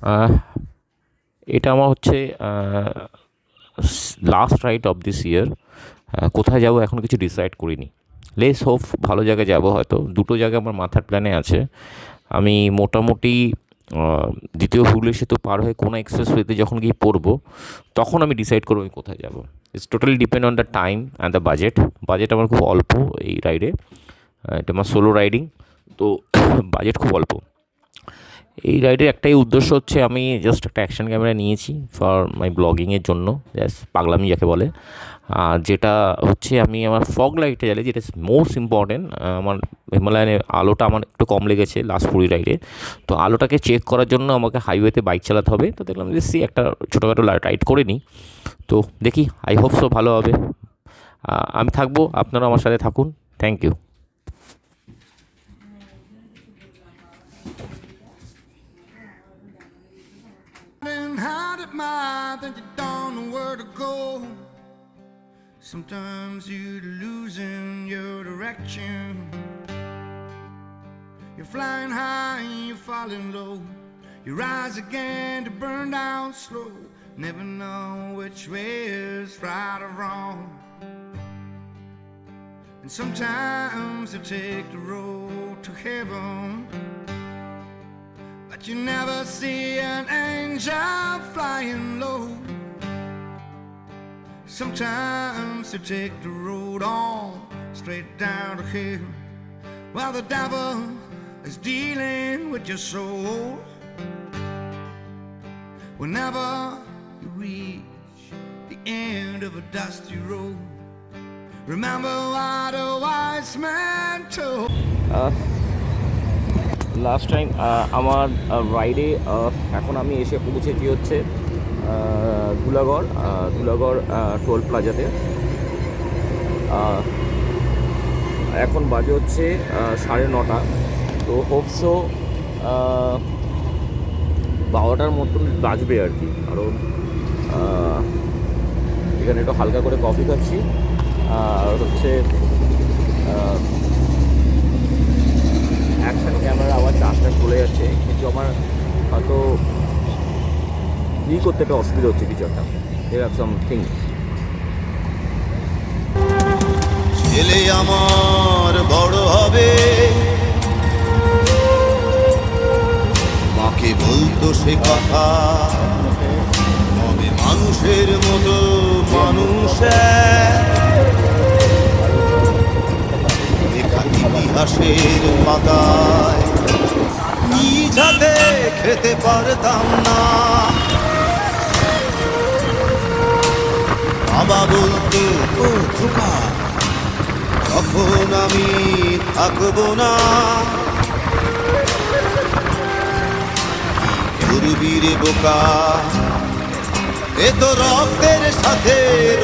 আহ, এটা আমার হচ্ছে লাস্ট রাইড অফ দিস ইয়ার। কোথায় যাব এখন কিছু ডিসাইড করিনি। লেস হোপ ভালো জায়গায় যাব হয়তো। দুটো জায়গা আমার মাথার প্ল্যানে আছে। আমি মোটামুটি আহ, দ্বিতীয় হুগলি সেতু পার হয়ে কোনো এক্সপ্রেসওয়েতে যখন গিয়ে পড়বো, তখন আমি ডিসাইড করবো আমি কোথায় যাব। It's totally depend on the time and the budget. Budget আমার খুব অল্প এই রাইডে। এটা আমার সোলো রাইডিং, তো বাজেট খুব অল্প। এই রাইডের একটাই উদ্দেশ্য হচ্ছে, আমি জাস্ট একটা অ্যাকশন ক্যামেরা নিয়েছি ফর মাই ব্লগিংয়ের জন্য, জাস্ট পাগলামি যাকে বলে। যেটা হচ্ছে আমি আমার ফগ লাইটটা জ্বালিয়ে, যেটা ইজ মোস্ট ইম্পর্টেন্ট। আমার হিমালয়ানের আলোটা আমার একটু কম লেগেছে লাস্ট পুরী রাইডে, তো আলোটাকে চেক করার জন্য আমাকে হাইওয়েতে বাইক চালাতে হবে। তো দেখলাম যে একটা ছোটোখাটো রাইড করে নিই। তো দেখি, আই হোপ সো ভালো হবে। আমি থাকবো, আপনারা আমার সাথে থাকুন। Thank you. Out at my, then you don't know where to go. Sometimes you're losing your direction. You're flying high and you're falling low. You rise again to burn down slow. Never know which way is right or wrong. And sometimes you take the road to heaven, but you never see an angel flying low. Sometimes you take the road on straight down to hell, while the devil is dealing with your soul. Whenever you reach the end of a dusty road, remember what a wise man told. Last time আমার রাইডে এখন আমি এসে পৌঁছেছি হচ্ছে Dhulagarh toll প্লাজাতে। এখন বাজে হচ্ছে 9:30। তো হোপসো 12টার মতন বাজবে আর কি। কারণ এখানে একটু হালকা করে কফি খাচ্ছি, আর হচ্ছে অ্যাকশন ক্যামেরা আবার চার্জটা চলে যাচ্ছে, কিন্তু আমার হয়তো করতে একটা অসুবিধা হচ্ছে কিছু একটা। এরকম সামথিং। ছেলে আমার বড় হবে, মাকে বলতো সে কথা, হবে মানুষের মতো মানুষ। লেখা ইতিহাসের পাতায় নিজ হাতে খেতে পারতাম না। বাবা বলতো ও খোকা, তখন আমি থাকবো না। করবি রে বোকা, এ তো রক্তের সাথে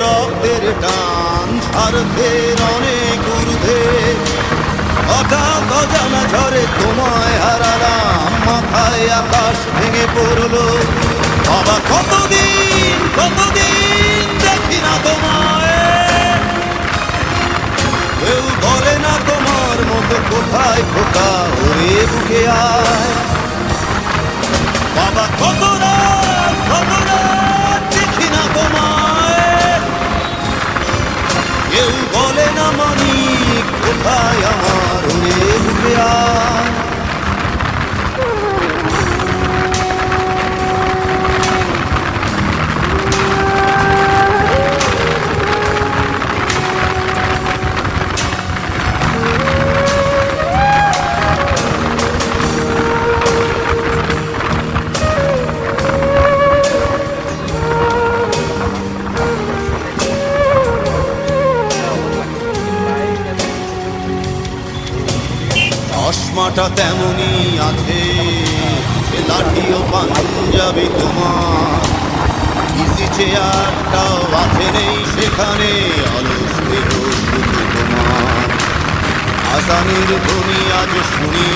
রক্তের টান, স্বার্থের অনেক ঊর্ধ্বে। হঠাৎ অজানা ঝড়ে তোমায় হারালাম, মাথায় আকাশ ভেঙে পড়লো। বাবা কতদিন দেখি না তোমায়, কেউ বলে না তোমার মতো কোথায় খোকা, ওরে বুকে আয়। বাবা কত রাত দেখি না তোমায়, কেউ বলে না মানিক কোথায় আমার, ওরে বুকে আয়। চশমাটা তেমনি আছে, লাঠিও পাঞ্জাবি তোমার, ইজি চেয়ারটাও আছে নেই সেখানে, অলস দেহ শুধু তোমার। আসানের ধ্বনি আজ শুনি,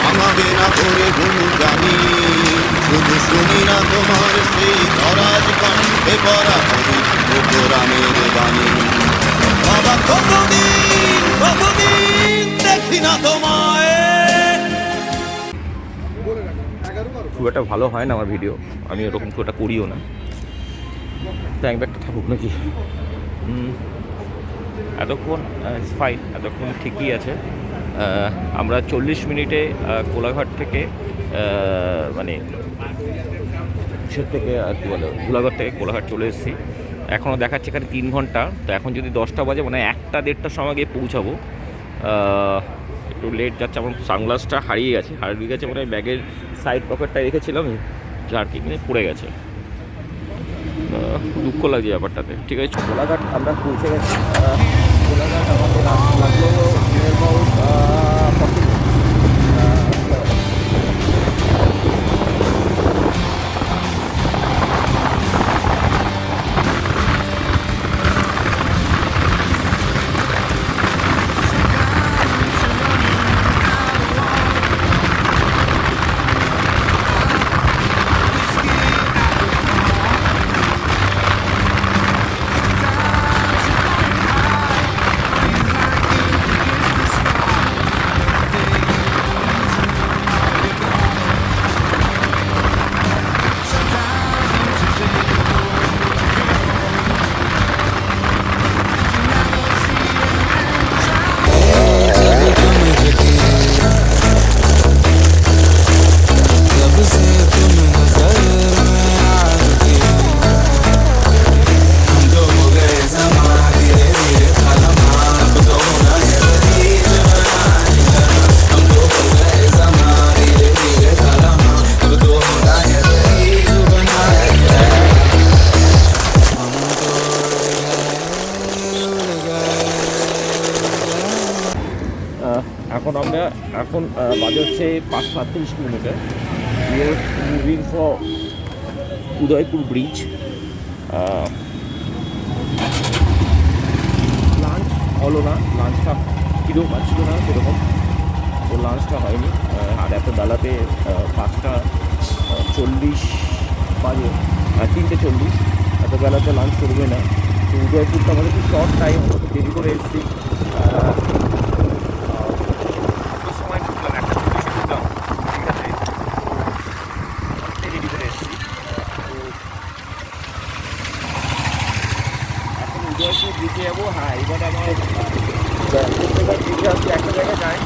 আমাকে না করে ঘুম জানি, শুধু শুনি না তোমার সেই ধরাজ কণ্ঠে পড়া পবিত্র কোরআনের বাণী। বাবা কতদিন দেখি না তোমায়। খুব একটা ভালো হয় না আমার ভিডিও, আমি ওরকম খুব একটা করিও না। ট্যাং ব্যাগটা থাকুক নাকি। এতক্ষণ ফাইন, এতক্ষণ ঠিকই আছে। আমরা 40 মিনিটে কোলাঘাট থেকে মানে সে থেকে কী বলে গোলাঘাট থেকে কোলাঘাট চলে এসেছি। এখনও দেখাচ্ছে এখানে 3 ঘন্টা। তো এখন যদি 10টা বাজে মানে 1টা-1.5টার সময় গিয়ে পৌঁছাবো। একটু লেট যাচ্ছে, আমার সানগ্লাসটা হারিয়ে গেছে মানে ব্যাগের সাইড পকেটটায় রেখেছিলাম, জার্কি কিনে পড়ে গেছে। দুঃখ লাগছে ব্যাপারটাতে। ঠিক আছে, কোলাঘাট আমরা পৌঁছে গেছি। কোলাঘাট আমাদের লাগলো নিয়ার অ্যাবাউট 40 মিনিট। এখন বাজে হচ্ছে 5:37 kilometre. We are moving for Udaipur bridge. Lunch হলো না, লাঞ্চটা খিদেও পাচ্ছিল না সেরকম, তো লাঞ্চটা হয়নি। আর এত বেলাতে 5:40 বাজে, 3:40, এত বেলাতে লাঞ্চ করবে না। তো উদয়পুরটা আমাদের খুব শর্ট টাইম, দেরি করে এসেছি। দিতে যাবো। হ্যাঁ, এবার আমার প্রত্যেকবার দিতে আসছি একটা জায়গায় যাই।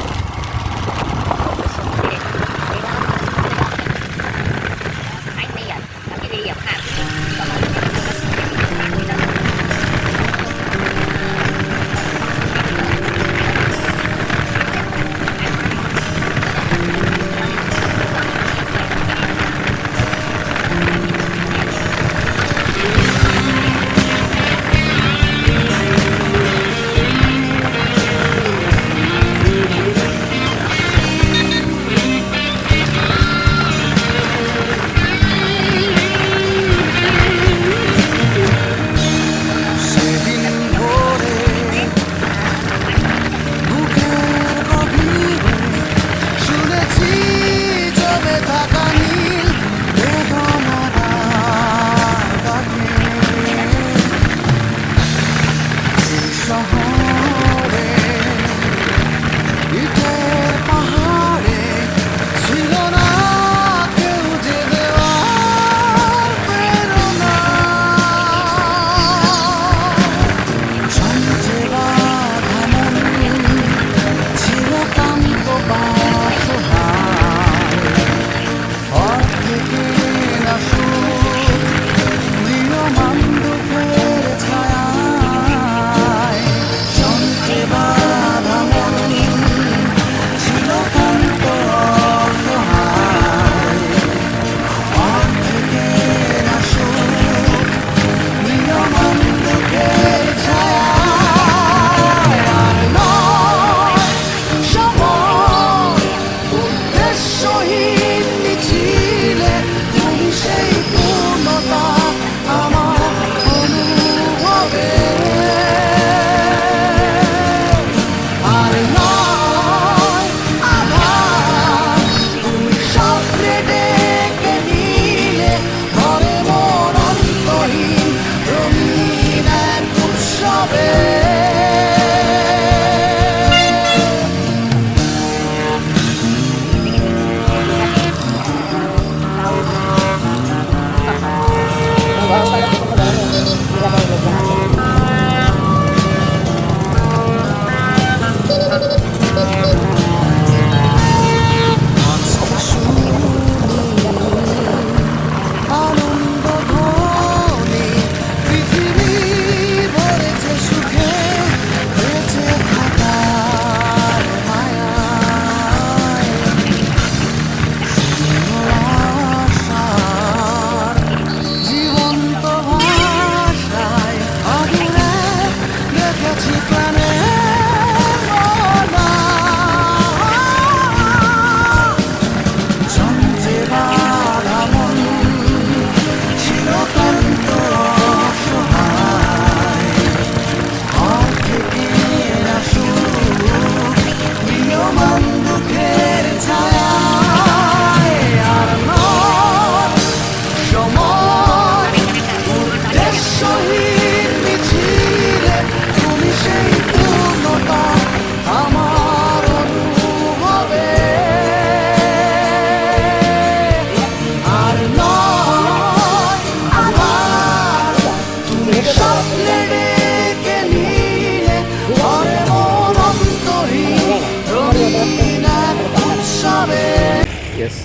ইয়েস,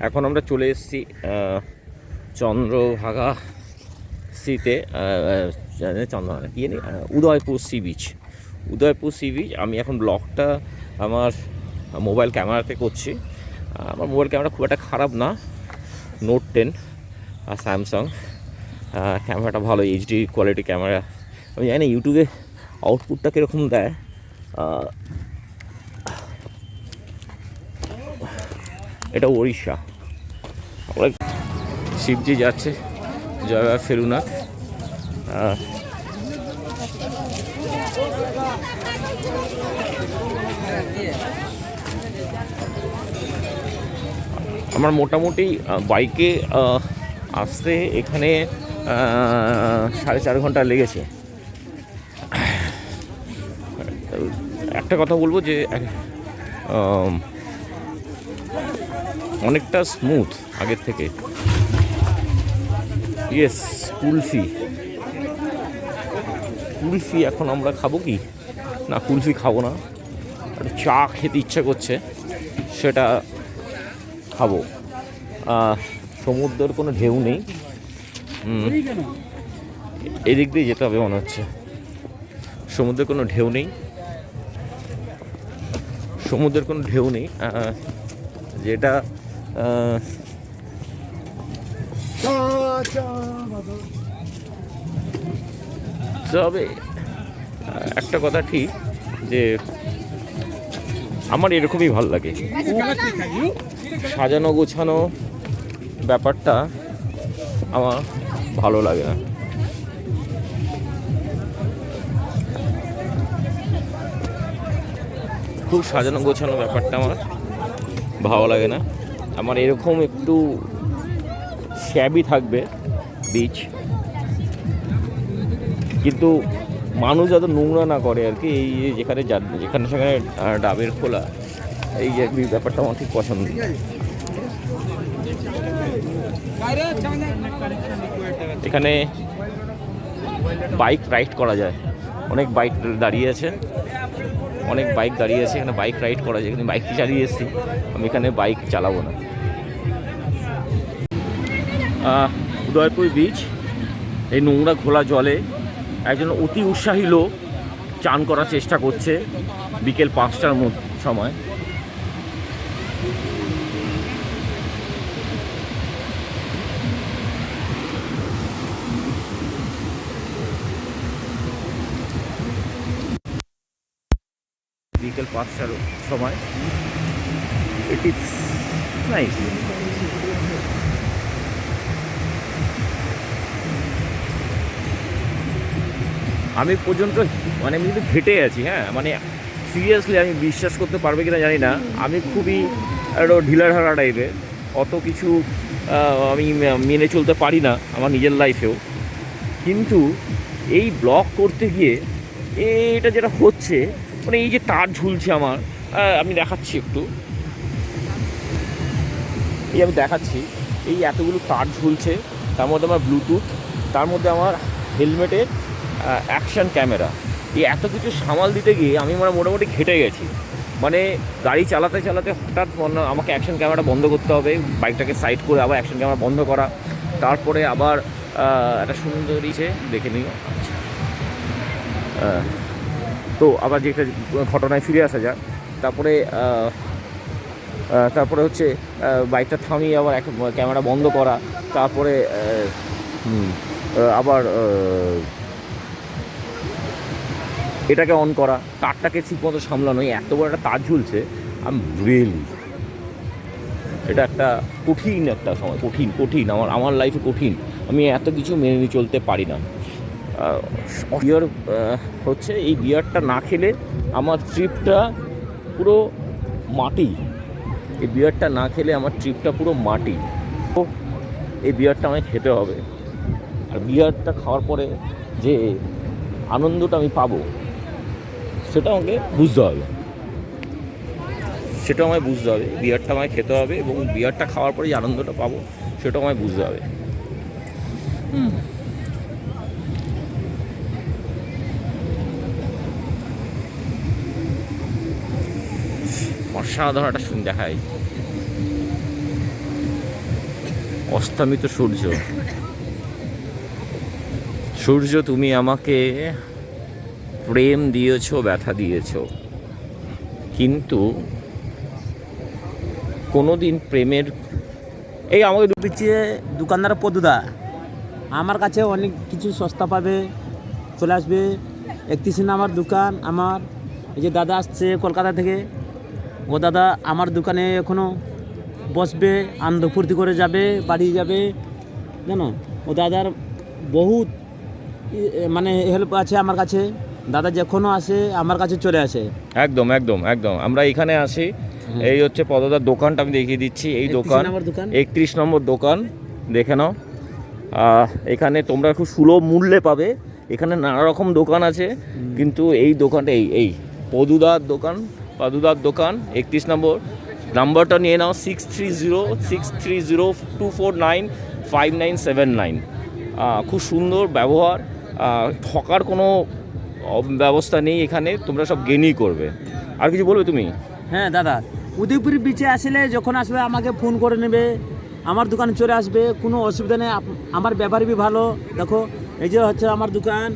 এখন আমরা চলে এসেছি চন্দ্রভাগা সিতে, চন্দ্রভাগা কি জানি, Udaipur sea beach. Udaipur sea beach. আমি এখন ব্লগটা আমার মোবাইল ক্যামেরাতে করছি। আমার মোবাইল ক্যামেরা খুব একটা খারাপ না, নোট 10 আর স্যামসাং। ক্যামেরাটা ভালো, এইচডি কোয়ালিটি ক্যামেরা। আমি জানি না ইউটিউবে আউটপুটটা কীরকম দেয়। এটা উড়িষ্যা। আমরা শিবজি যাচ্ছে, জয়বাবা ফেরুনাথ। আমার মোটামুটি বাইকে আসতে এখানে 4.5 ঘন্টা লেগেছে। একটা কথা বলবো যে অনেকটা স্মুথ আগের থেকে। ইয়েস, কুলফি। কুলফি এখন আমরা খাবো কি না, কুলফি খাবো না, একটা চা খেতে ইচ্ছা করছে, সেটা খাবো। সমুদ্রের কোনো ঢেউ নেই, এদিক দিয়ে যেতে হবে মনে হচ্ছে। সমুদ্রের কোনো ঢেউ নেই, সমুদ্রের কোনো ঢেউ নেই, যেটা তবে একটা কথা ঠিক যে আমার এরকমই ভালো লাগে, সাজানো গোছানো ব্যাপারটা আমার ভালো লাগে না। খুব সাজানো গোছানো ব্যাপারটা আমার ভালো লাগে না। আমার এরকম একটু শ্যাবি থাকবে বিচ, কিন্তু মানুষ যত নোংরা না করে আর কি। এই যেখানে যেখানে সেখানে ডাবের খোলা, এই যে ব্যাপারটা আমার ঠিক পছন্দ। এখানে বাইক রাইড করা যায়, অনেক বাইক দাঁড়িয়ে আছে, অনেক বাইক দাঁড়িয়ে আছে, এখানে বাইক রাইড করা যায়। এখানে বাইক চালিয়ে এসেছি, আমি এখানে বাইক চালাবো না। উদয়পুর বিচ, এই নোংরা ঘোলা জলে একজন অতি উৎসাহী লোক চান করার চেষ্টা করছে বিকেল 5টার সময়। বিকেল 5টার সময়, ইট ইজ নাইস। আমি পর্যন্ত মানে আমি কিন্তু ঘেটে আছি, হ্যাঁ, মানে সিরিয়াসলি আমি বিশ্বাস করতে পারবে কিনা জানি না, আমি খুবই একটা ঢিলাঢালা টাইপের, অত কিছু আমি মেনে চলতে পারি না আমার নিজের লাইফেও। কিন্তু এই ব্লগ করতে গিয়ে এটা যেটা হচ্ছে, মানে এই যে তার ঝুলছে আমার, আমি দেখাচ্ছি একটু, এই আমি দেখাচ্ছি, এই এতগুলো তার ঝুলছে, তার মধ্যে আমার ব্লুটুথ, তার মধ্যে আমার হেলমেটের অ্যাকশন ক্যামেরা, এই এত কিছু সামাল দিতে গিয়ে আমি মানে মোটামুটি ঘেটে গেছি। মানে গাড়ি চালাতে চালাতে হঠাৎ আমাকে অ্যাকশন ক্যামেরাটা বন্ধ করতে হবে, বাইকটাকে সাইড করে আবার অ্যাকশন ক্যামেরা বন্ধ করা, তারপরে আবার একটা সুন্দর ইসে দেখে নিও। আচ্ছা, তো আবার যে একটা ঘটনায় ফিরে আসা যাক। তারপরে হচ্ছে বাইকটা থামিয়ে আবার ক্যামেরা বন্ধ করা, তারপরে আবার এটাকে অন করা, তারটাকে ঠিক মতো সামলানো, এত বড় একটা তার ঝুলছে। রিয়েলি এটা একটা কঠিন একটা সময়, কঠিন আমার লাইফে কঠিন। আমি এত কিছু মেনে চলতে পারি না। বিয়ার হচ্ছে, এই বিয়ারটা না খেলে আমার ট্রিপটা পুরো মাটি। এই বিয়ারটা না খেলে আমার ট্রিপটা পুরো মাটি। তো এই বিয়ারটা আমায় খেতে হবে, আর বিয়ারটা খাওয়ার পরে যে আনন্দটা আমি পাবো সেটা আমাকে বুঝতে হবে, সেটা আমায় বুঝতে হবে। বিয়ারটা আমায় খেতে হবে এবং বিয়ারটা খাওয়ার পরে যে আনন্দটা পাবো সেটা আমায় বুঝতে হবে। অসাধারণ একটা দেখায় অস্তমিত সূর্য। সূর্য, তুমি আমাকে প্রেম দিয়েছো, ব্যথা দিয়েছো, কিন্তু কোনোদিন প্রেমের এই আমাকে পিছিয়ে দোকানদার পদুদা আমার কাছে অনেক কিছু সস্তা পাবে, চলে আসবে। 31 নাম্বার দোকান আমার। এই যে দাদা আসছে কলকাতা থেকে, ও দাদা আমার দোকানে এখনও বসবে, আনন্দ ফুর্তি করে যাবে, বাড়ি যাবে, জানো। ও দাদার বহুত মানে হেল্প আছে আমার কাছে। দাদা যখনও আসে আমার কাছে চলে আসে। একদম একদম একদম। আমরা এখানে আসি, এই হচ্ছে পদদার দোকানটা আমি দেখিয়ে দিচ্ছি। এই 31 দোকান নম্বর দোকান। 31 নম্বর দোকান, দেখে নাও। এখানে তোমরা খুব সুলভ মূল্যে পাবে। এখানে নানা রকম দোকান আছে, কিন্তু এই দোকানটা এই পদুদার দোকান, 31 নম্বর। নাম্বারটা নিয়ে নাও 6302495979। খুব সুন্দর ব্যবহার, ঠকার কোনো ব্যবস্থা নেই এখানে, তোমরা সব গেনই করবে। আর কিছু বলবে তুমি? হ্যাঁ দাদা, উদয়পুরের বিচে আসলে যখন আসবে আমাকে ফোন করে নেবে, আমার দোকানে চলে আসবে, কোনো অসুবিধা নেই। আমার ব্যবহার বি ভালো। দেখো এই যে হচ্ছে আমার দোকান,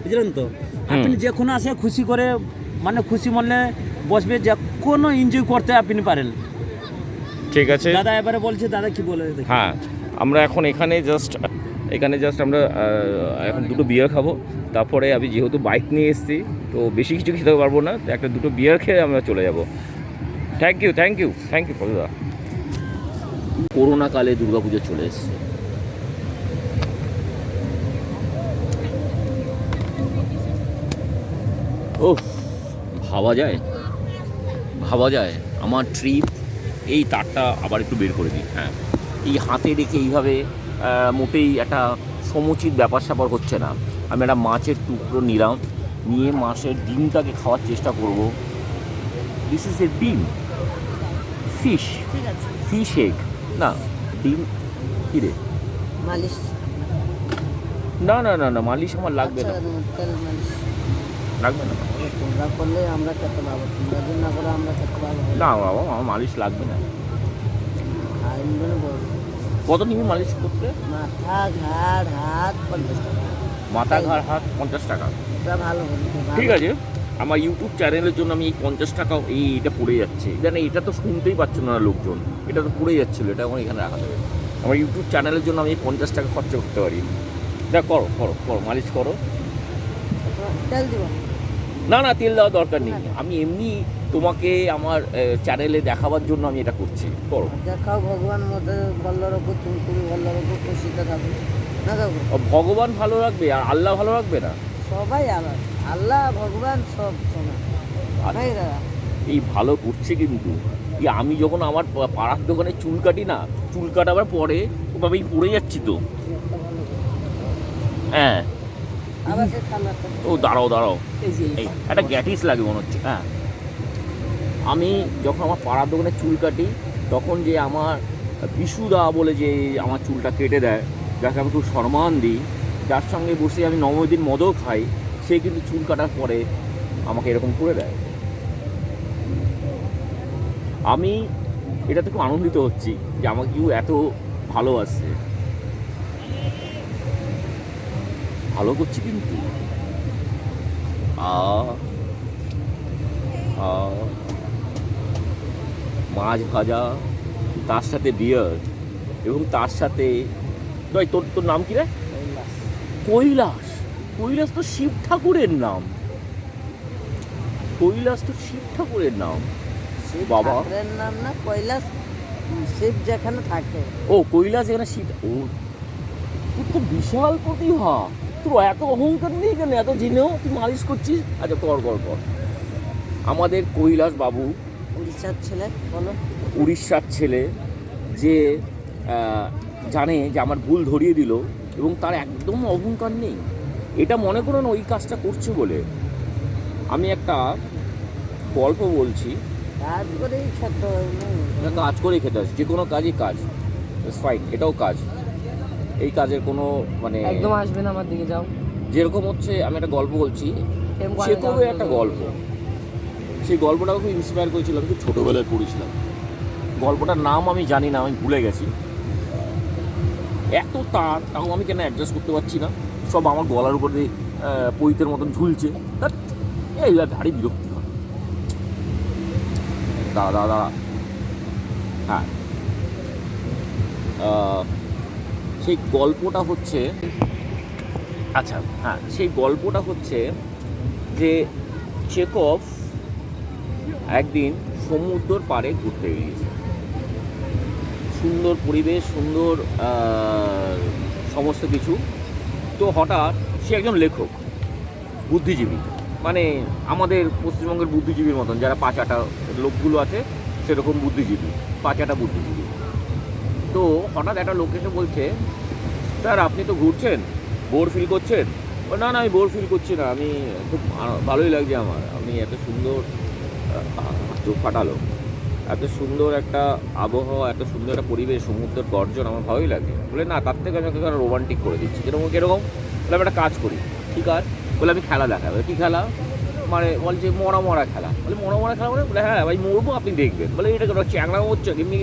বুঝলেন তো। আপনি যখন আসে খুশি করে, মানে খুশি মনে বসবে, যে কোনো এনজয় করতে আপনি পারেন। ঠিক আছে দাদা এবারে বলছে, দাদা কি বলে দেখি। হ্যাঁ, আমরা এখন এখানে জাস্ট আমরা এখন দুটো বিয়ার খাবো। তারপরে আমি যেহেতু বাইক নিয়ে এসেছি, তো বেশি কিছু খেতে পারবো না, তো একটা দুটো বিয়ার খেয়ে আমরা চলে যাব। থ্যাংক ইউ পদুদা। করোনাকালে দুর্গাপুজো চলে এসছে। ও ভাবা যায় আমার ট্রিপ। এই তারটা আবার একটু বের করে দিই। হ্যাঁ, এই হাতে রেখে এইভাবে মোটেই একটা সমুচিত ব্যাপার স্যাপার হচ্ছে না। আমি একটা মাছের টুকরো নিলাম, নিয়ে মাছের ডিমটাকে খাওয়ার চেষ্টা করব। দিস ইজ এ ডিম, ফিশ এগ না, ডিম। কী রে? মালিশ না, মালিশ আমার লাগবে না, লাগবে না। তোমরা করলে আমরা খেতে পারবো, তোমরা যদি না করে আমরা খেতে পারবো না বাবা, আমার মালিশ লাগবে না। কত নিবি মালিশ করতে? মাথা ঘাড় হাত 50 টাকা। মাথা ঘাড় হাত 50 টাকা। এটা ভালো হবে। ঠিক আছে, আমার ইউটিউব চ্যানেলের জন্য আমি এই 50 টাকা এটা পড়ে যাচ্ছে। জানে, এটা তো শুনতেই পাচ্ছ না লোকজন, এটা তো পড়ে যাচ্ছিলো, এটা আমার এখানে রাখা যাবে। আমার ইউটিউব চ্যানেলের জন্য আমি 50 টাকা খরচা করতে পারি। দেখ, করো মালিশ করো। তেল দিব না, তেল দেওয়ার দরকার নেই। আমি এমনি তোমাকে আমার চ্যানেলে দেখাবার জন্য আমি এটা করছি। করো, দেখাও। ভগবান মধ্যে ভালো রাখো, তুমি ভালো রাখো, খুশিতে থাকো না থাকো। ভগবান ভালো রাখবে আর আল্লাহ ভালো রাখবে না? সবাই আলাদা, আল্লাহ ভগবান সব সমান। তাই দাদা, এই ভালো করছে কিন্তু। আমি যখন আমার পাড়ার দোকানে চুল কাটি না, চুল কাটাবার পরে ওভাবেই পড়ে যাচ্ছি তো। হ্যাঁ, আবার সে ঠান্ডাটা ও দাঁড়াও, এই যে এই একটা গ্যাটিস লাগে মনে হচ্ছে। হ্যাঁ, আমি যখন আমার পাড়ার দোকানে চুল কাটি, তখন যে আমার বিশুদা বলে যে আমার চুলটা কেটে দেয়, যাকে আমি খুব সম্মান দিই, যার সঙ্গে বসে আমি 9 দিন মদও খাই, সে কিন্তু চুল কাটার পরে আমাকে এরকম করে দেয়। আমি এটাতে খুব আনন্দিত হচ্ছি যে আমাকে কেউ এত ভালোবাসে। ভালো করছি কিন্তু। মাছ ভাজা, তার সাথে বিয়ার, এবং তার সাথে তোর নাম কি রে? কৈলাস তো শিব ঠাকুরের নাম। বাবা, ঠাকুরের নাম না, কৈলাস শিব যেখানে থাকে। ও কৈলাস এখানে শিব। ও, তুই তো বিশাল প্রতিভা। তোর এত অহংকার নেই কেন? এত জেনেও তুই মালিশ করছিস। আচ্ছা, কর। আমাদের কৈলাস বাবু উড়িষ্যার ছেলে, বলো। উড়িষ্যার ছেলে, যে জানে যে আমার ভুল ধরিয়ে দিল, এবং তার একদম অহংকার নেই। এটা মনে করো না ওই কাজটা করছে বলে। আমি একটা গল্প বলছি। কাজ করেই খেতে হয় না? কাজ করেই খেতে হয়, যে কোনো কাজই কাজ, ফাইন, এটাও কাজ। এই কাজের কোনো মানে একদম আসবে না আমার দিকে, যাও। যেরকম হচ্ছে, আমি একটা গল্প বলছি, সেরকম একটা গল্প। সেই গল্পটাকে খুব ইন্সপায়ার করেছিল, আমি খুব ছোটোবেলায় পড়েছিলাম। গল্পটার নাম আমি জানি না, আমি ভুলে গেছি। এত তার, তাও আমি কেন অ্যাডজাস্ট করতে পারছি না, সব আমার গলার উপরে পৈতের মতন ঝুলছে। এইবার ভারী বিরক্তি হয়। দাঁড়া হ্যাঁ, সেই গল্পটা হচ্ছে, আচ্ছা হ্যাঁ, সেই গল্পটা হচ্ছে যে চেকভ একদিন সমুদ্রের পাড়ে ঘুরতে গিয়েছে। সুন্দর পরিবেশ, সুন্দর সমস্ত কিছু। তো হঠাৎ সে একজন লেখক, বুদ্ধিজীবী, মানে আমাদের পশ্চিমবঙ্গের বুদ্ধিজীবীর মতন যারা পাঁচাটা লোকগুলো আছে সেরকম বুদ্ধিজীবী, পাঁচাটা বুদ্ধিজীবী। তো হঠাৎ একটা লোক এসে বলছে, স্যার আপনি তো ঘুরছেন, বোর ফিল করছেন? না না, আমি বোর ফিল করছি না, আমি খুব ভালোই লাগছে আমার, আমি এত সুন্দর, চোখ ফাটালো, এত সুন্দর একটা আবহাওয়া, এত সুন্দর একটা পরিবেশ, সমুদ্রের গর্জন, আমার ভালোই লাগে। বলে না, তার থেকে আমি রোমান্টিক করে দিচ্ছি। কিরকম বলে আমি একটা কাজ করি। কী কাজ? বলে আমি খেলা দেখাবো। কী খেলা? মানে বলছে মরা খেলা। বলে মরা খেলা? বলে হ্যাঁ ভাই, মরবো, আপনি দেখবেন। বলে এটা চ্যাংড়া হচ্ছে, এমনি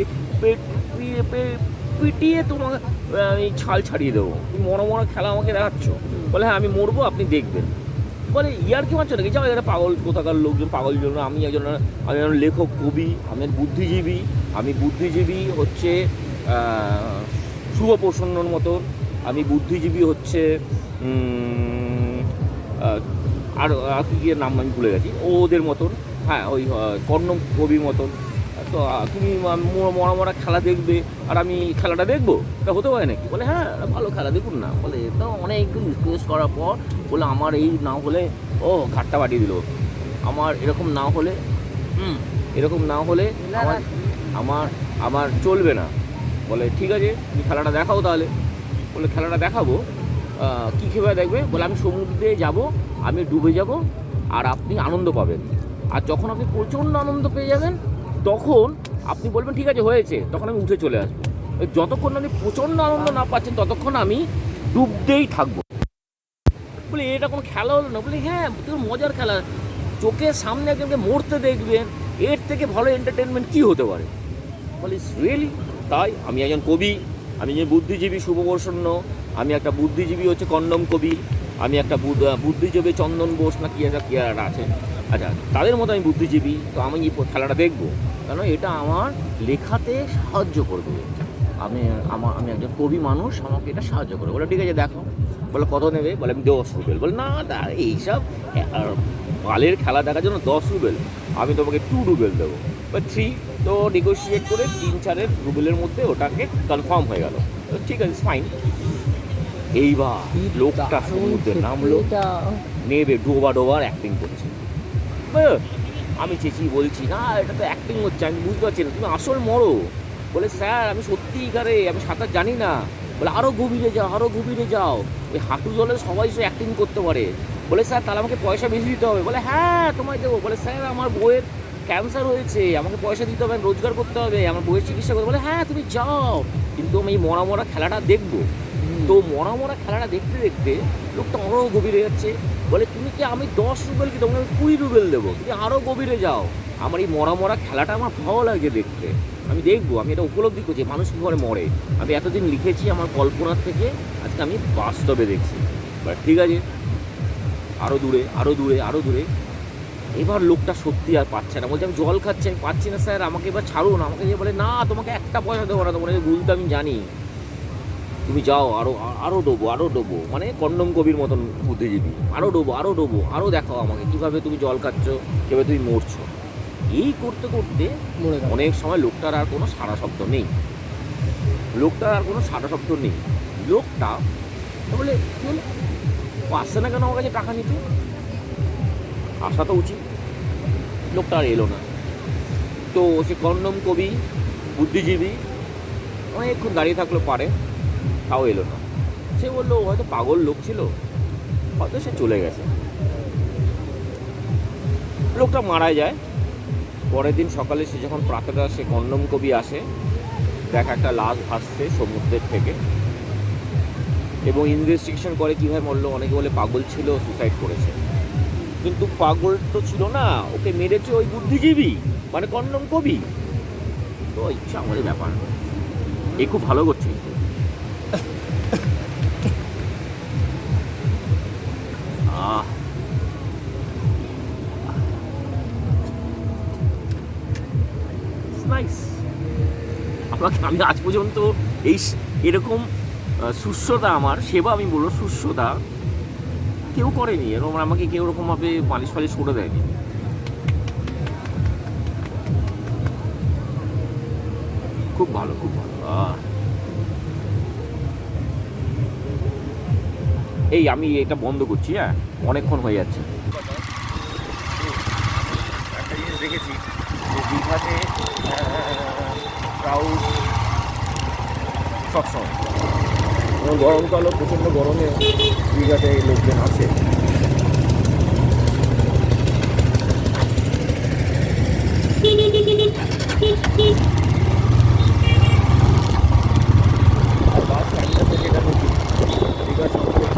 পিটিয়ে তোমাকে আমি ছাল ছাড়িয়ে দেবো, তুমি মরা খেলা আমাকে দেখাচ্ছ? বলে হ্যাঁ, আমি মরবো, আপনি দেখবেন। বলে ইয়ার কি মারছো নাকি? যাও, এটা পাগল কোথাকার লোকজন, পাগল জন্য। আমি একজন লেখক, কবি, আমি বুদ্ধিজীবী। আমি বুদ্ধিজীবী হচ্ছে শুভপ্রসন্নর মতন, আমি বুদ্ধিজীবী হচ্ছে আর কি নাম আমি ভুলে গেছি, ওদের মতন, হ্যাঁ ওই কর্ণম কবির মতন। তো তুমি মরা খেলা দেখবে আর আমি খেলাটা দেখবো? এটা হতে পারে নাকি? বলে হ্যাঁ, ভালো খেলা দেখুন না। বলে তো অনেক রিকোয়েস্ট করার পর বলে আমার এই না হলে, ও ঘাটটা পাঠিয়ে দিল, আমার এরকম না হলে, এরকম না হলে আমার চলবে না। বলে ঠিক আছে, তুমি খেলাটা দেখাও তাহলে। বলে খেলাটা দেখাবো, কী খেয়ে দেখবে? বলে আমি সমুদ্রে যাব, আমি ডুবে যাব, আর আপনি আনন্দ পাবেন। আর যখন আপনি প্রচণ্ড আনন্দ পেয়ে যাবেন, তখন আপনি বলবেন ঠিক আছে হয়েছে, তখন আমি উঠে চলে আসবো। যতক্ষণ আপনি প্রচণ্ড আনন্দ না পাচ্ছেন, ততক্ষণ আমি ডুবতেই থাকবো। বলে এটা কোনো খেলা হলো না? বলে হ্যাঁ, মজার খেলা, চোখের সামনে একজনকে মরতে দেখবেন, এর থেকে ভালো এন্টারটেনমেন্ট কী হতে পারে? বলে রিয়েলি তাই? আমি একজন কবি, আমি একজন বুদ্ধিজীবী শুভপ্রসন্ন, আমি একটা বুদ্ধিজীবী হচ্ছে কন্ডম কবি, আমি একটা বুদ্ধিজীবী চন্দন বোস না কি একটা আছে, আচ্ছা তাদের মতো আমি বুদ্ধিজীবী। তো আমি এই খেলাটা দেখবো, কারণ এটা আমার লেখাতে সাহায্য করবে। আমি একজন কবি মানুষ, আমাকে এটা সাহায্য করবে। বলে ঠিক আছে দেখো। বলে কত নেবে? বলে আমি 10 রুবেল। বলে না এইসব বালের খেলা দেখার জন্য 10 রুবেল, আমি তোমাকে 2 রুবেল দেবো বা 3। তো নেগোসিয়েট করে 3-4 রুবেলের মধ্যে ওটাকে কনফার্ম হয়ে গেল। ঠিক আছে, ফাইন। এইবার লোকটা সমুদ্রে নামলো, নেবে ডোবার অ্যাক্টিং করছে। আমি চেঁচিয়ে বলছি না, এটা তো অ্যাক্টিং হচ্ছে, আমি বুঝতে পারছি না, তুমি আসল মরো। বলে স্যার আমি সত্যিকারে, আমি সাঁতার জানি না। বলে আরও গভীরে যাও, ওই হাঁটু জলে সবাই সে অ্যাক্টিং করতে পারে। বলে স্যার তাহলে আমাকে পয়সা বেশি দিতে হবে? বলে হ্যাঁ তোমায় দেবো। বলে স্যার আমার বউয়ের ক্যান্সার হয়েছে, আমাকে পয়সা দিতে হবে, রোজগার করতে হবে, আমার বউয়ের চিকিৎসা করতে। বলে হ্যাঁ তুমি যাও, কিন্তু আমি এই মরা খেলাটা দেখবো। তো মরা খেলাটা দেখতে দেখতে লোকটা আরও গভীরে যাচ্ছে। বলে তুমি কি, আমি 10 রুবেল কি তোমাকে আমি 20 রুবেল দেবো, তুমি আরও গভীরে যাও, আমার এই মরা খেলাটা আমার ভালো লাগে দেখতে, আমি দেখবো, আমি এটা উপলব্ধি করছি মানুষ কীভাবে মরে। আমি এতদিন লিখেছি আমার কল্পনার থেকে, আজকে আমি বাস্তবে দেখছি। বাট ঠিক আছে, আরও দূরে। এবার লোকটা সত্যি আর পাচ্ছে না, বলছে আমি জল খাচ্ছি, আমি পাচ্ছি না স্যার, আমাকে এবার ছাড়ুন। আমাকে যে বলে না, তোমাকে একটা পয়সা দেবো না, তোমার গুলতে আমি জানি, তুমি যাও, আরও ডোবো, মানে কন্ডম কবির মতন বুদ্ধিজীবী, আরও ডোবো, আরও দেখাও আমাকে কীভাবে তুমি জল খাচ্ছ, কীভাবে তুমি মরছো। এই করতে করতে অনেক সময় লোকটার আর কোনো সারা শব্দ নেই। লোকটা বলে ও আসছে না কেন আমার কাছে টাকা নিতে? আসা তো উচিত। লোকটা আর এলো না। তো সে কন্ডম কবি বুদ্ধিজীবী অনেকক্ষণ দাঁড়িয়ে থাকলো পারে, তাও এলো না। সে বললো হয়তো পাগল লোক ছিল, হয়তো সে চলে গেছে। লোকটা মারা যায়। পরের দিন সকালে সে যখন প্রাতঃটা, সে কন্ডম কবি আসে, দেখা একটা লাশ ভাসছে সমুদ্রের থেকে, এবং ইনভেস্টিগেশন করে কীভাবে মরলো। অনেকে বলে পাগল ছিল, সুসাইড করেছে, কিন্তু পাগল তো ছিল না, ওকে মেরেছে ওই বুদ্ধিজীবী, মানে কন্ডম কবি। তো ইচ্ছা আমাদের ব্যাপার, এ খুব ভালো করছে। আমি আজ পর্যন্ত এরকম শুশ্রূষা, আমার সেবা আমি বলবো শুশ্রূষা কেউ করেনি, এরকম আমাকে কেউ ওরকমভাবে মালিশ ফালিশ করে দেয়নি। খুব ভালো, খুব ভালো। এই আমি এটা বন্ধ করছি, হ্যাঁ, অনেকক্ষণ হয়ে যাচ্ছে। একটা জিনিস দেখেছি যে দীঘাতে ক্রাউড সবসময়, গরমকালও প্রচণ্ড গরমে দীঘাতে লোকজন আসে। আর বাস টার্মিনাসে যেটা দেখি দীঘার সবচেয়ে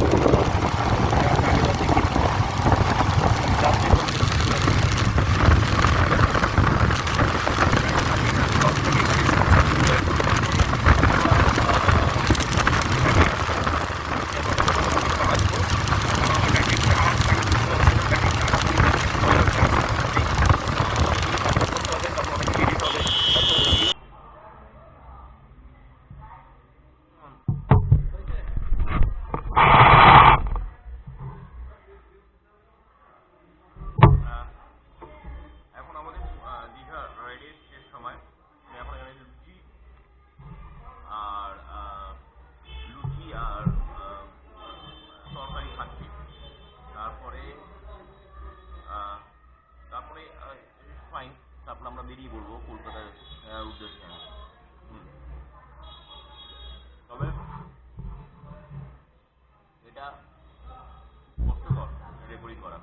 এখন আমাদের দীঘা রাইডের শেষ সময়। আমি এখন এখানে লুচি আর তরকারি খাচ্ছি। তারপরে ফাইন, তারপরে আমরা বেরিয়ে পড়বো কলকাতার উদ্দেশ্যে। তবে এটা কষ্টকর রেকর্ডিং করা,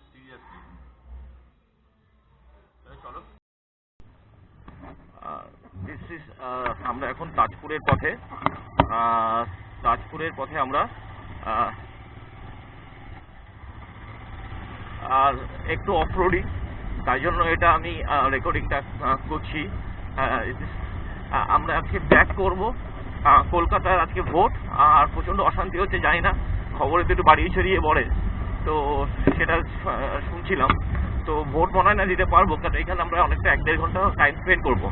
সিরিয়াসলি। চলো, দিস ইজ আমরা এখন তাজপুরের পথে। আমরা আর একটু অফ রোডিং, তাই জন্য এটা আমি রেকর্ডিংটা করছি। আমরা আজকে ব্যাক করব কলকাতার। আজকে ভোট, আর প্রচণ্ড অশান্তি হচ্ছে, জানি না খবরে তো একটু বাড়িয়ে ছড়িয়ে পড়ে, তো সেটা শুনছিলাম। তো ভোট মনে হয় না দিতে পারবো, কারণ এখানে আমরা অনেকটা 1-1.5 ঘন্টা টাইম স্পেন্ড করবো।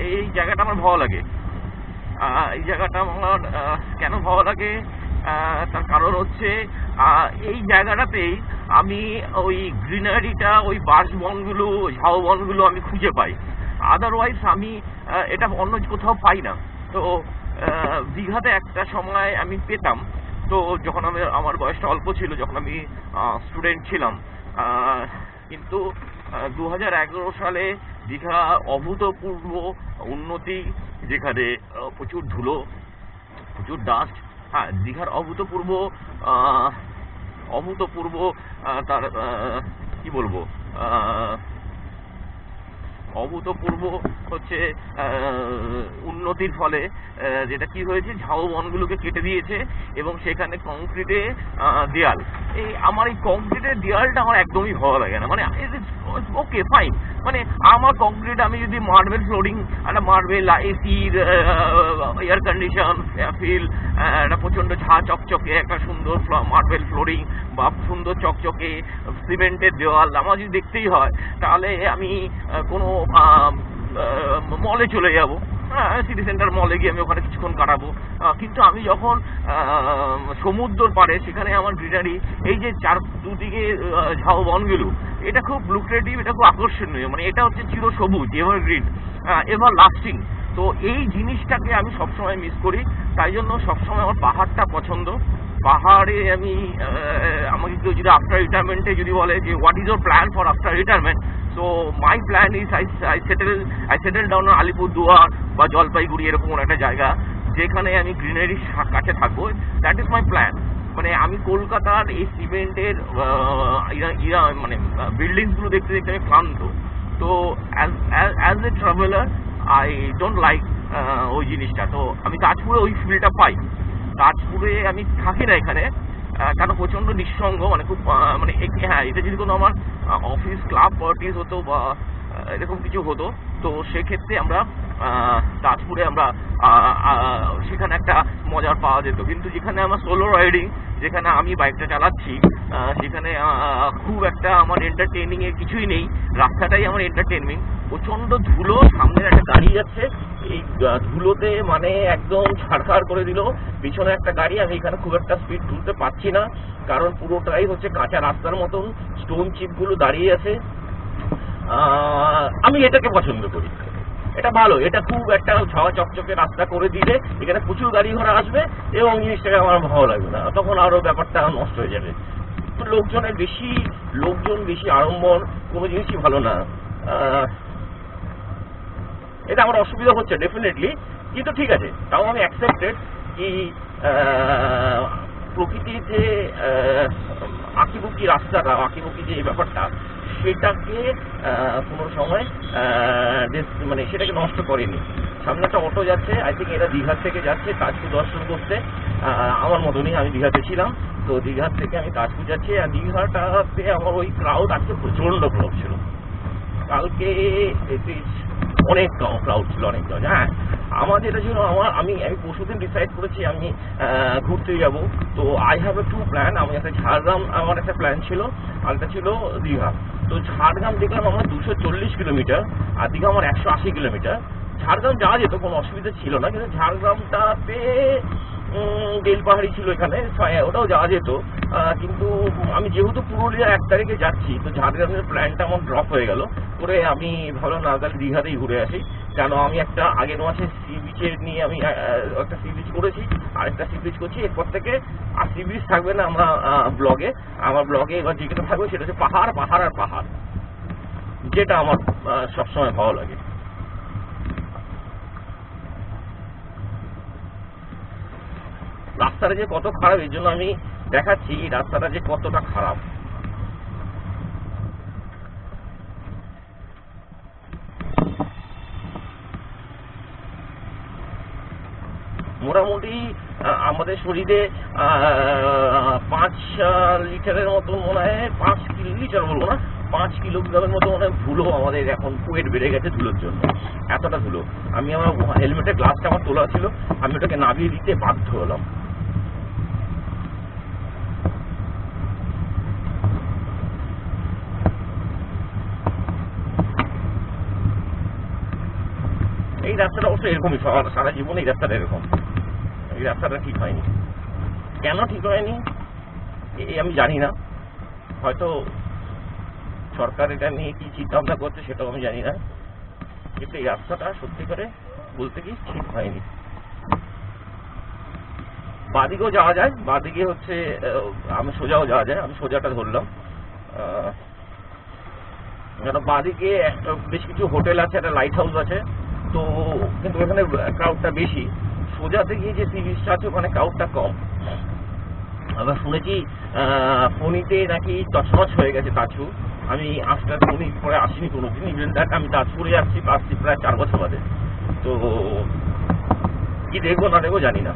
এই জায়গাটা আমার ভালো লাগে। এই জায়গাটা আমার কেন ভালো লাগে তার কারণ হচ্ছে এই জায়গাটাতেই আমি ওই গ্রিনারিটা, ওই বাঁশবনগুলো, ঝাউবনগুলো আমি খুঁজে পাই। আদারওয়াইজ আমি এটা অন্য কোথাও পাই না। তো দীঘাতে একটা সময় আমি পেতাম, তো যখন আমার বয়সটা অল্প ছিল, যখন আমি স্টুডেন্ট ছিলাম। কিন্তু 2011 সালে দীঘা অভূতপূর্ব উন্নতি, যেখানে প্রচুর ধুলো, প্রচুর ডাস্ট। হ্যাঁ, দীঘার অভূতপূর্ব তার কি বলবো, অভূতপূর্ব হচ্ছে উন্নতির ফলে যেটা কি হয়েছে, ঝাউবনগুলোকে কেটে দিয়েছে এবং সেখানে কংক্রিটে দেয়াল। আমার এই কংক্রিটের দেয়ালটা আমার একদমই ভালো লাগে না। মানে ওকে ফাইন, মানে আমার কংক্রিট, আমি যদি মার্বেল ফ্লোরিং, একটা মার্বেল, এসির এয়ার কন্ডিশন, ফিল, একটা প্রচণ্ড ঝা চকচকে একটা সুন্দর মার্বেল ফ্লোরিং বা সুন্দর চকচকে সিমেন্টের দেওয়াল আমার যদি দেখতেই হয়, তাহলে আমি কোনো মলে চলে যাব, সিটি সেন্টার মলে গিয়ে আমি ওখানে কিছুক্ষণ কাটাবো। কিন্তু আমি যখন সমুদ্র পাড়ে, সেখানে আমার গ্রিনারি, এই যে দুদিকে ঝাউবনগুলো, এটা খুব লুক্রেটিভ, এটা খুব আকর্ষণীয়। মানে এটা হচ্ছে চিরসবুজ, এভারগ্রিন, এভার লাস্টিং। তো এই জিনিসটাকে আমি সবসময় মিস করি, তাই জন্য সবসময় আমার পাহাড়টা পছন্দ। পাহাড়ে আমি আমাকে কেউ যদি আফটার রিটায়ারমেন্টে যদি বলে যে what is your plan for after retirement, so my plan is I settle down Alipurduar বা জলপাইগুড়ি, এরকম একটা জায়গা যেখানে আমি গ্রিনারির কাছে থাকবো। That is my plan. মানে আমি কলকাতার এই সিমেন্টের মানে বিল্ডিংসগুলো দেখতে দেখতে আমি ক্লান্ত। তো as a traveller I don't like ওই জিনিসটা। তো আমি তাজপুরে ওই ফিলটা পাই। তাজপুরে আমি থাকি না এখানে, কারণ প্রচণ্ড নিঃসঙ্গ, মানে খুব মানে হ্যাঁ, এটা যদি কোনো আমার অফিস ক্লাব পার্টিস হতো বা এরকম কিছু হতো, তো সেক্ষেত্রে আমরা তাজপুরে আমরা সেখানে একটা মজা পাওয়া যেত। কিন্তু যেখানে আমার সোলো রাইডিং, যেখানে আমি বাইকটা চালাচ্ছি, সেখানে খুব একটা আমার এন্টারটেইনিং এর কিছুই নেই, রাস্তাটাই আমার এন্টারটেইনিং। প্রচন্ড ধুলো, সামনে একটা গাড়ি যাচ্ছে, এই ধুলোতে মানে একদম ছাড়খাড় করে দিল পিছনে একটা গাড়ি। আমি এখানে খুব একটা স্পিড তুলতে পারছি না, কারণ পুরোটাই হচ্ছে কাঁচা রাস্তার মতন, স্টোন চিপগুলো দাঁড়িয়ে আছে। আমি এটাকে পছন্দ করি, এটা ভালো, এটা খুব একটা ছাওয়া চকচকে রাস্তা করে দিলে এখানে প্রচুর গাড়ি ঘোড়া আসবে এবং জিনিসটাকে আমার ভালো লাগবে না, তখন আরো ব্যাপারটা নষ্ট হয়ে যাবে। লোকজন বেশি আড়ম্বর কোনো জিনিসই ভালো না। এটা আমার অসুবিধা হচ্ছে ডেফিনেটলি, কিন্তু ঠিক আছে, তাও আমি অ্যাকসেপ্টেড কি প্রকৃতির যে আঁকিবুকি রাস্তাটা, আঁকিবুকি যে ব্যাপারটা, সেটাকে কোনো সময় মানে সেটাকে নষ্ট করেনি। সামনে একটা অটো যাচ্ছে, আই থিঙ্ক এরা দীঘার থেকে যাচ্ছে তাজপুর দর্শন করতে, আমার মতনই, আমি দীঘাতে ছিলাম, তো দীঘার থেকে আমি তাজপুর যাচ্ছি। আর দীঘাটাতে আমার ওই ক্রাউড আজকে প্রচন্ড ক্রাউড ছিল, কালকে অনেক ক্রাউড ছিল, অনেক ক্রাউড। হ্যাঁ, আমার যেটা ছিল, আমি পরশুদিন ডিসাইড করেছি আমি ঘুরতে যাব। তো আই হ্যাভ এ 2 প্ল্যান। আমি একটা ঝাড়গ্রাম আমার একটা প্ল্যান ছিল, আর একটা ছিল দীঘা। তো ঝাড়গ্রাম দেখলাম আমার 240 কিলোমিটার, আর দীঘা আমার 180 কিলোমিটার। ঝাড়গ্রাম যাওয়া যেত, কোনো অসুবিধা ছিল না, কিন্তু ঝাড়গ্রামটাতে বেলপাহাড়ি ছিল, এখানে ওটাও যাওয়া যেত। কিন্তু আমি যেহেতু পুরুলিয়া 1 তারিখে যাচ্ছি, তো ঝাড়গ্রামের প্ল্যানটা আমার ড্রপ হয়ে গেল। করে আমি ভাবলাম না, তাহলে দীঘাতেই ঘুরে আসি। কেন, আমি একটা আগের মাসে সি বিচে নিয়ে আমি একটা সি বিচ করেছি, আরেকটা সি বিচ করছি। এরপর থেকে আর সি বিচ থাকবে না আমার ব্লগে এবার যেটা থাকবে সেটা হচ্ছে পাহাড়, পাহাড় আর পাহাড়, যেটা আমার সবসময় ভালো লাগে। রাস্তাটা যে কত খারাপ, এর জন্য আমি দেখাচ্ছি এই রাস্তাটা যে কতটা খারাপ। মোটামুটি আমাদের শরীরে 5 লিটারের মতো মনে হয়, 5 লিটার বলবো না, 5 কিলোগ্রামের মতো মনে হয় ধুলো আমাদের এখন ওয়েট বেড়ে গেছে ধুলোর জন্য, এতটা ধুলো। আমি আমার হেলমেটের গ্লাসটা আমার তোলা ছিল, আমি ওটাকে নামিয়ে দিতে বাধ্য হলাম। এই রাস্তাটা অবশ্য এরকমই, সারা জীবনে এই রাস্তাটা এরকম। এই রাস্তাটা ঠিক হয়নি, কেন ঠিক হয়নি আমি জানি না, হয়তো সরকার এটা নিয়ে কি চিন্তা ভাবনা করছে সেটাও আমি জানি না, কিন্তু এই রাস্তাটা সত্যি করে বলতে কি ঠিক হয়নি। বাদিকেও যাওয়া যায়, বাদিকে হচ্ছে আমি সোজাও যাওয়া যায়, আমি সোজাটা ধরলাম। বাদিকে বেশ কিছু হোটেল আছে, একটা লাইট হাউস আছে, তো কিন্তু ওখানে ক্রাউডটা বেশি। সোজাতে গিয়ে যে সি বিচটা আছে ওখানে ক্রাউডটা কম। আবার শুনেছি ফণিতে নাকি তছনছ হয়ে গেছে তাজপুর। আমি আজকাল ফণি পরে আসিনি কোনোদিন, ইভেন দ্যাট আমি তাজপুরে আসছি প্রায় 4 বছর বাদে। তো কি দেখবো না দেখবো জানি না।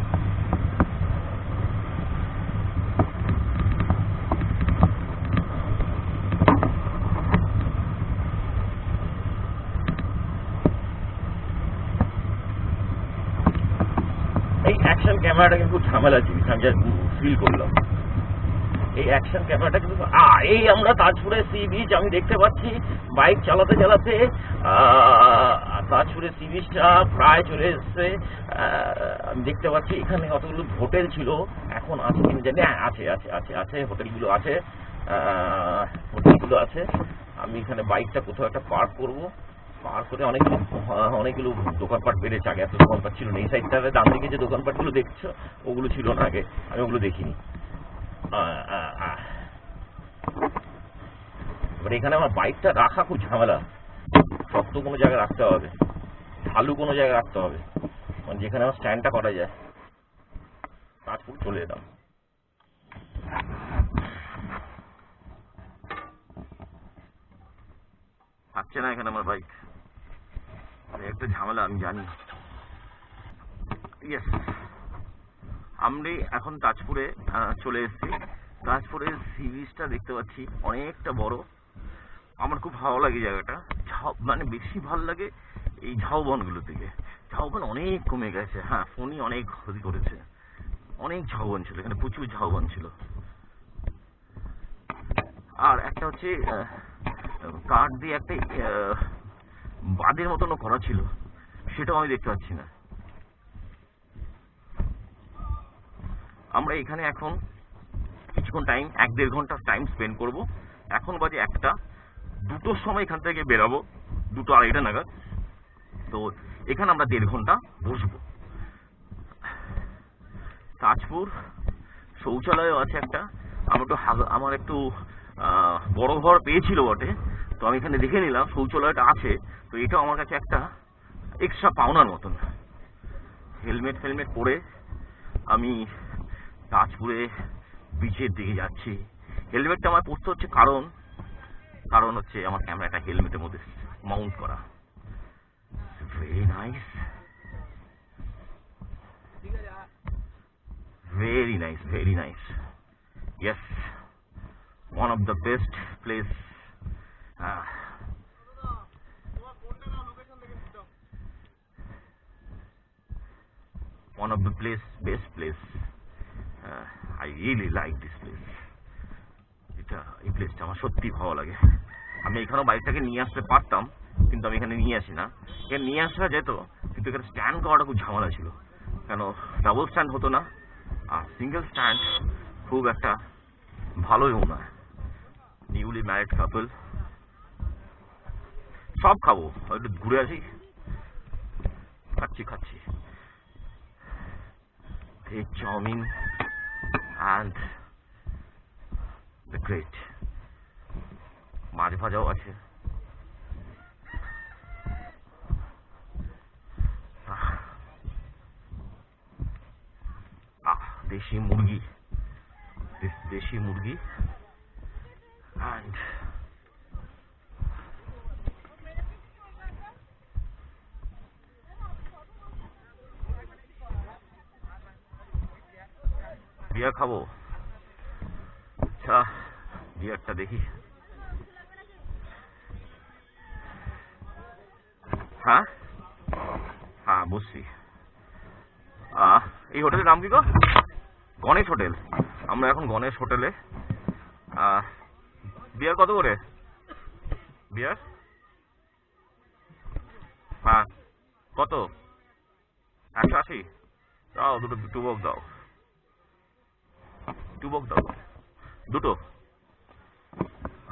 এই অ্যাকশন ক্যামেরাটা কিন্তু ঝামেলা জিনিস, আমি যা ফিল করলাম। এই অ্যাকশন ক্যামেরাটা কিন্তু এই আমরা তাজপুরে সি বিচ আমি দেখতে পাচ্ছি, বাইক চালাতে চালাতে তাজপুরে সি বিচটা প্রায় চলে এসছে। আমি দেখতে পাচ্ছি এখানে কতগুলো হোটেল ছিল, এখন আছে কিনা জানি, আছে আছে আছে আছে হোটেলগুলো আছে, হোটেলগুলো আছে। আমি এখানে বাইকটা কোথাও একটা পার্ক করবো, পার করে অনেকগুলো দোকানপাট বেড়েছে, আগে এত দোকানপাট ছিল না। এই সাইডটাতে ডান দিকে যে দোকানপাটগুলো দেখছো ওগুলো ছিল না আগে, আমি ওগুলো দেখিনি। এবার এখানে আমার বাইকটা রাখা খুব ঝামেলা, শক্ত কোনো জায়গায় রাখতে হবে, ঢালু কোনো জায়গায় রাখতে হবে, মানে যেখানে আমার স্ট্যান্ডটা করা যায়। তাজপুর চলে এলাম, থাকছে না এখানে আমার বাইক, একটা ঝামেলা আমি জানি। ইয়েস, আমরা এখন তাজপুরে চলে এসেছি। তাজপুরের সি বিচটা দেখতে পাচ্ছি অনেকটা বড়, আমার খুব ভালো লাগে জায়গাটা। মানে বেশি ভালো লাগে এই ঝাউবনগুলো থেকে। ঝাউবন অনেক কমে গেছে। হ্যাঁ, ফোনই অনেক ক্ষতি করেছে। অনেক ঝাউবন ছিল এখানে, প্রচুর ঝাউবন ছিল। আর একটা হচ্ছে কাঠ দিয়ে একটা বাঁধের মতনও করা ছিল, সেটাও আমি দেখতে পাচ্ছি না। আমরা এখানে এখন কিছুক্ষণ টাইম, 1-1.5 ঘন্টা টাইম স্পেন্ড করব। এখন বাজে 1টা, 2টোর সময় এখান থেকে বেরাবো, 2-2:30 নাগাদ। তো এখানে আমরা 1.5 ঘন্টা বসবো। তাজপুর শৌচালয়ও আছে একটা। আমার একটু বড় ঘর পেয়েছিল বটে, তো আমি এখানে দেখে নিলাম শৌচালয়টা আছে। তো এটাও আমার কাছে একটা এক্সট্রা পাওনার মতন। হেলমেট পরে আমি তাজপুরে বিচের দিকে যাচ্ছি। হেলমেটটা আমার পরতে হচ্ছে কারণ হচ্ছে আমার ক্যামেরাটা হেলমেটের মধ্যে মাউন্ট করা। Very nice, very nice. Yes, one of the best place. One of the best place. I really like this place. এই প্লেসটা আমার সত্যি ভালো লাগে। আমি এখানেও বাইকটাকে নিয়ে আসতে পারতাম, কিন্তু আমি এখানে নিয়ে আসি না। এখানে নিয়ে আসা যেত, কিন্তু এখানে স্ট্যান্ড করাটা খুব ঝামেলা ছিল, কেন ডাবল স্ট্যান্ড হতো না, আর সিঙ্গেল স্ট্যান্ড খুব একটা ভালোই না। নিউলি ম্যারিড কাপল, সব খাবো, একটু ঘুরে আসি। খাচ্ছি veg chowmein and the great. মাছ ভাজাও আছে। দেশি মুরগি, and বিয়ার খাবো। আচ্ছা, বিয়ারটা দেখি। হ্যাঁ, বুঝছি। এই হোটেলের নাম কি গো? গণেশ হোটেল। আমরা এখন গণেশ হোটেলে। বিয়ার কত করে? বিয়ার হ্যাঁ কত? 180? দাও দুটো, টুবক দাও, দুটো।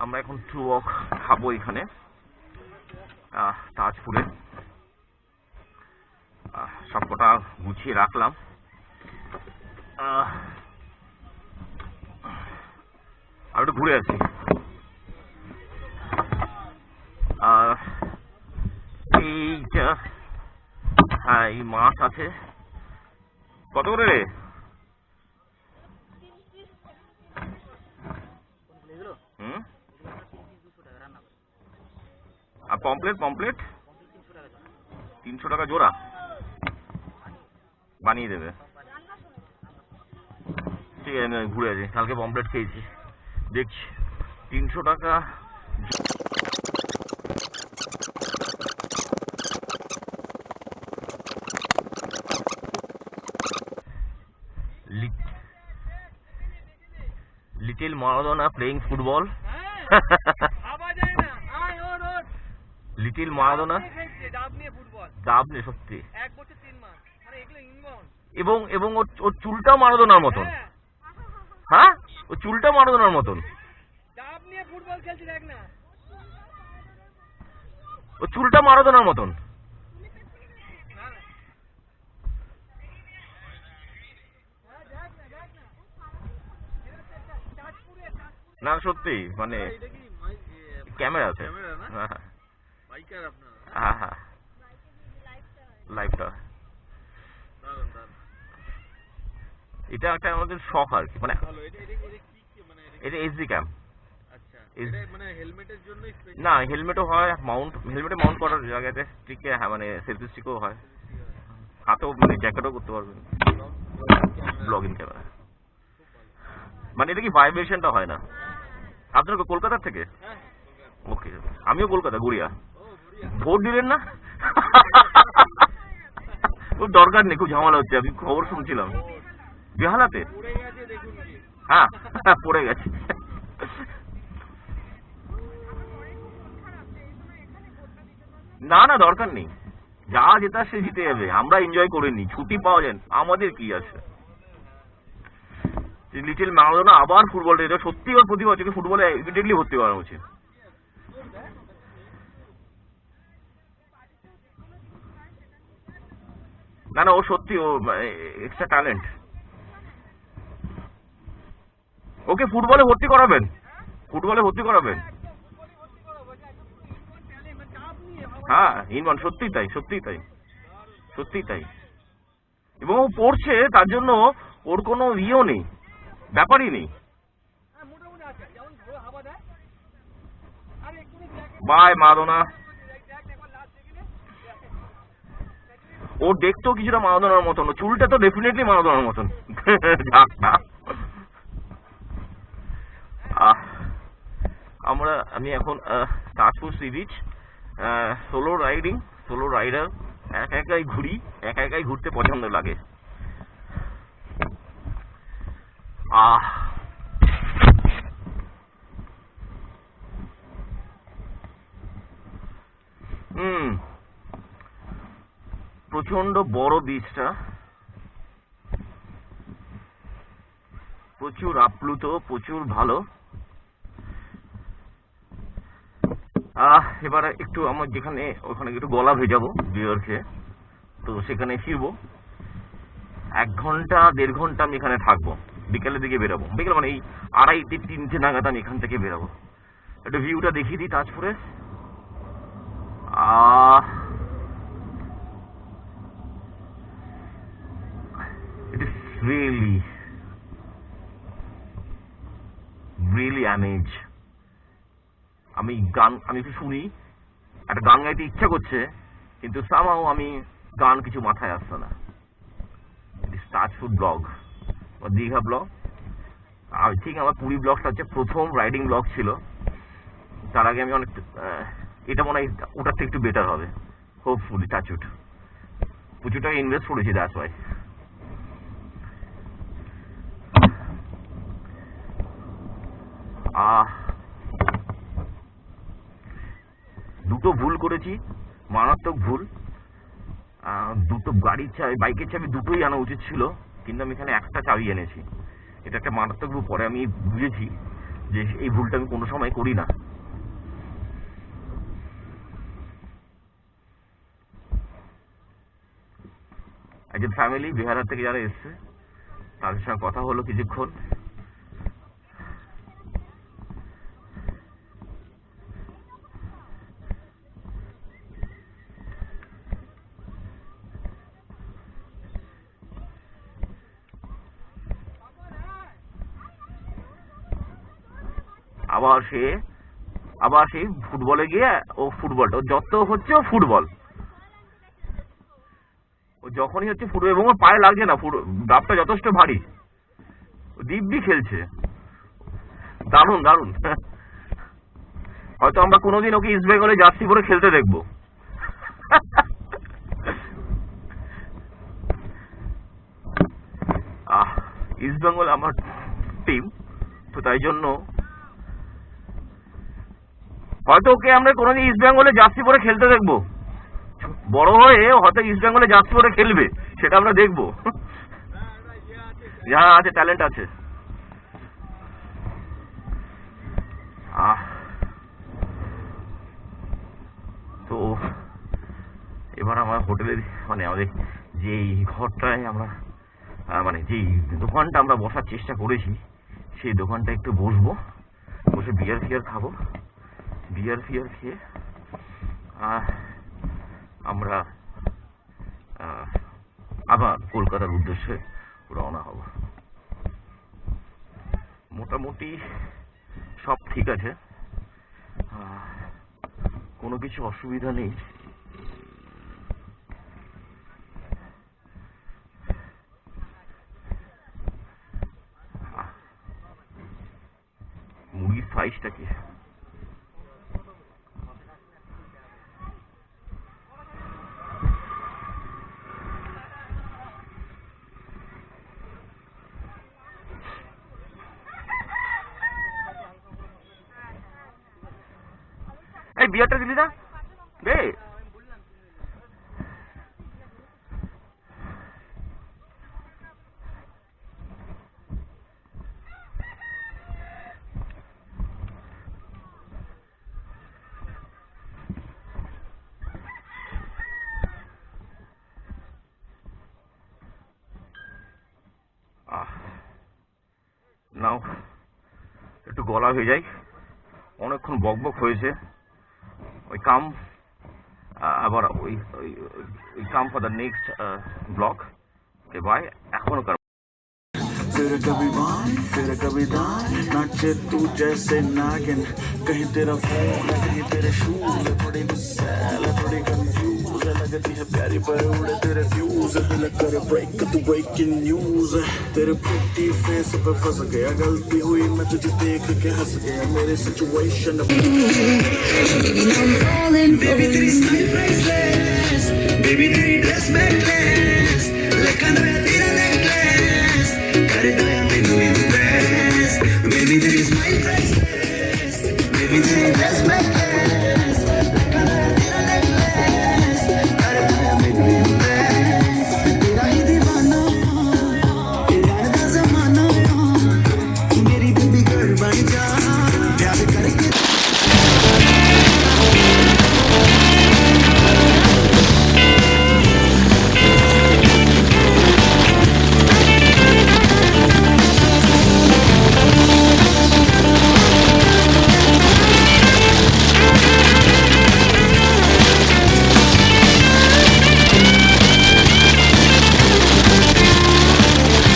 আমরা এখন টুবক খাবো এখানে তাজপুরে। সবকটা গুছিয়ে রাখলাম। আর একটু ঘুরে আসি। এইটা হ্যাঁ, এই মাছ আছে। কত করে রে? আর পমপ্লেট 300 টাকা জোড়া বানিয়ে দেবে। ঠিক আছে, আমি ঘুরে আছি। কালকে পমপ্লেট খেয়েছি, দেখছি 300 টাকা। Little Maradona playing football. Little Maradona ডাব নিয়ে, সত্যি। এবং ওর চুলটা মারাদোনার মতন। হ্যাঁ, ও চুলটা মারাদোনার মতন। ও চুলটা মারাদোনার মতন। না সত্যি, মানে ক্যামেরা আছে। হ্যাঁ, লাইভটা এটা একটা আমাদের শখ আর কি। মানে এটা এইচডি ক্যাম। না, হেলমেটও হয়, হেলমেটে মাউন্ট করার জায়গাতে স্টিকে, হ্যাঁ মানে সেলফি স্টিকও হয়, হাতেও মানে জ্যাকেটও করতে পারবেন। ব্লগিং ক্যামেরা মানে এটা কি ভাইব্রেশনটা হয় না? আপনার কলকাতার থেকে? ওকে, আমিও কলকাতা, গড়িয়া। ভোট দিলেন না? খুব দরকার নেই, খুব ঝামেলা হচ্ছে, আমি খবর শুনছিলাম বেহালাতে। হ্যাঁ পড়ে গেছে। না না দরকার নেই, যা জেতার সে জিতে যাবে, আমরা এনজয় করে নি, ছুটি পাওয়া যায়, আমাদের কি আছে। লিটিল ম্যারাডোনা আবার ফুটবলটা, এটা সত্যি ওর প্রতিভা হচ্ছে, ফুটবলে ইমিডিয়েটলি ভর্তি করা উচিত। না না ও সত্যি, ও এক্সট্রা ট্যালেন্ট, ওকে ফুটবলে ভর্তি করাবেন, ফুটবলে ভর্তি করাবেন। হ্যাঁ ইনওয়ান, সত্যি তাই, সত্যি তাই, সত্যি তাই। এবং ও পড়ছে, তার জন্য ওর কোনো ইয়েও নেই, ব্যাপারই নেই। By Maradona. ও দেখতেও কিছুটা মারাদোনার মতন, চুলটা তো ডেফিনেটলি মারাদোনার মতন। আমি এখন Tajpur sea beach, solo riding, solo rider, একা একাই ঘুরি, একা একাই ঘুরতে পছন্দ লাগে। প্রচন্ড বড় বীজটা, প্রচুর আপ্লুত, প্রচুর ভালো। এবারে একটু আমার যেখানে, ওখানে একটু গলা ভেজাবো বিয়ার খেয়ে, তো সেখানে ফিরবো। 1 ঘন্টা 1.5 ঘন্টা আমি এখানে থাকবো, বিকেলের দিকে বেরোবো, বিকেল মানে এই 2:30-3টে নাগাদ আমি এখান থেকে বেরোবো। একটু ভিউটা দেখিয়ে দিই তাজপুরে। It is really amazing. আমি একটু শুনি, একটা গান গাইতে ইচ্ছা করছে, কিন্তু সামহাও আমি গান কিছু মাথায় আসছে না। তাজপুর ব্লগ বা দীঘা ব্লগ, আই থিঙ্ক আমার পুরী ব্লগটা হচ্ছে প্রথম রাইডিং ব্লগ ছিল। তার আগে আমি অনেক, এটা মনে হয় ওটার থেকে একটু বেটার হবে, হোপফুলি। টাচউড, প্রচুর টাকা ইনভেস্ট করেছি, দ্যাটস ওয়াই। দুটো ভুল করেছি, মারাত্মক ভুল। দুটো গাড়ির চাবি, বাইকের চাবি দুটোই আনা উচিত ছিল, কিন্তু আমি এখানে একটা চাবি এনেছি। এটা একটা মারাত্মক ভুল। পরে আমি বুঝেছি যে এই ভুলটা আমি কোনো সময় করি না। একজন ফ্যামিলি বিহার থেকে যারা এসছে, তাদের সঙ্গে কথা হলো কিছুক্ষণ। আবার সে ফুটবলে গিয়ে, ও ফুটবলটা যত হচ্ছে, ও ফুটবল, ও যখনই হচ্ছে ফুটবল, এবং ওর পায়ে লাগছে না, ডাবটা যথেষ্ট ভারী, দিব্যি খেলছে, দারুণ দারুণ। হয়তো আমরা কোনোদিন ওকে ইস্ট বেঙ্গলে জার্সি পরে খেলতে দেখবো। ইস্ট বেঙ্গল আমার টিম, তো তাই জন্য হয়তো ওকে আমরা কোনোদিন ইস্ট বেঙ্গলে জার্সি পরে খেলতে দেখবো। বড় হয়ে হয়তো ইস্ট বেঙ্গলে জার্সি পরে খেলবে, সেটা আমরা দেখবো। যা আছে, ট্যালেন্ট আছে। তো এবার আমার হোটেলের, মানে আমাদের যেই ঘরটায় আমরা, মানে যেই দোকানটা আমরা বসার চেষ্টা করেছি, সেই দোকানটা একটু বসবো, বসে বিয়ার ফিয়ার খাবো। বিয়ার ফিয়ার খেয়ে আমরা আবার কলকাতার উদ্দেশ্যে রওনা হব। মোটামুটি সব ঠিক আছে, কোনো কিছু অসুবিধা নেই। মুরগির সাইজটা কি, বিয়ারটা দিলি না বে নাও একটু গলা হয়ে যায়, অনেকক্ষণ বকবক হয়েছে। ওই কাম আবার ওই come for the next vlog. Okay bye. এখনো কার फिर कभी बान फिर कभी दान नाचे तू जैसे नागिन कहीं तेरा फोन है कहीं तेरे शूज थोड़ी गुस्सैल थोड़ी कंफ्यूज लगती है प्यारी पर उड़े तेरे फ्यूज दिल कर ब्रेक तू ब्रेकिंग न्यूज तेरे प्रिटी फेस पे फंस गया गलती हुई मैं तुझे देख के हंस गया मेरे सिचुएशन बेबी तेरी स्टाइल प्राइसलेस बेबी तेरी ड्रेस बैकलेस लेकिन